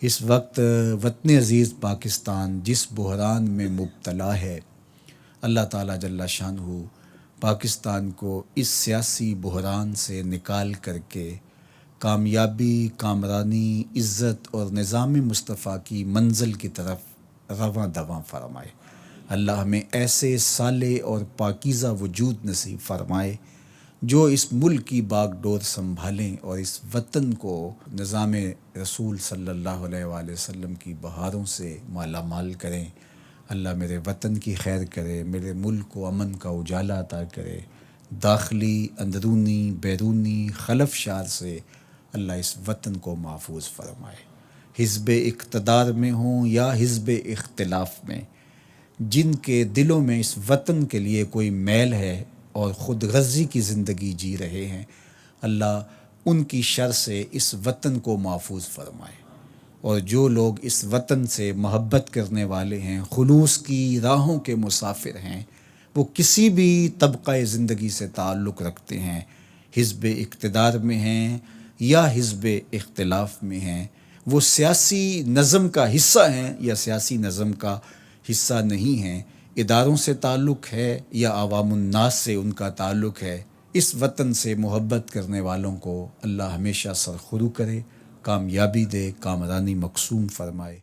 اس وقت وطن عزیز پاکستان جس بحران میں مبتلا ہے، اللہ تعالیٰ جل شانہ پاکستان کو اس سیاسی بحران سے نکال کر کے کامیابی، کامرانی، عزت اور نظام مصطفیٰ کی منزل کی طرف رواں دواں فرمائے۔ اللہ ہمیں ایسے صالح اور پاکیزہ وجود نصیب فرمائے جو اس ملک کی باغ ڈور سنبھالیں اور اس وطن کو نظام رسول صلی اللہ علیہ وآلہ وسلم کی بہاروں سے مالا مال کریں۔ اللہ میرے وطن کی خیر کرے، میرے ملک کو امن کا اجالا عطا کرے، داخلی، اندرونی، بیرونی خلف شار سے اللہ اس وطن کو محفوظ فرمائے۔ حزب اقتدار میں ہوں یا حزب اختلاف میں، جن کے دلوں میں اس وطن کے لیے کوئی میل ہے اور خود غرضی کی زندگی جی رہے ہیں، اللہ ان کی شر سے اس وطن کو محفوظ فرمائے۔ اور جو لوگ اس وطن سے محبت کرنے والے ہیں، خلوص کی راہوں کے مسافر ہیں، وہ کسی بھی طبقہ زندگی سے تعلق رکھتے ہیں، حزب اقتدار میں ہیں یا حزب اختلاف میں ہیں، وہ سیاسی نظم کا حصہ ہیں یا سیاسی نظم کا حصہ نہیں ہیں، اداروں سے تعلق ہے یا عوام الناس سے ان کا تعلق ہے، اس وطن سے محبت کرنے والوں کو اللہ ہمیشہ سرخرو کرے، کامیابی دے، کامرانی مقسوم فرمائے۔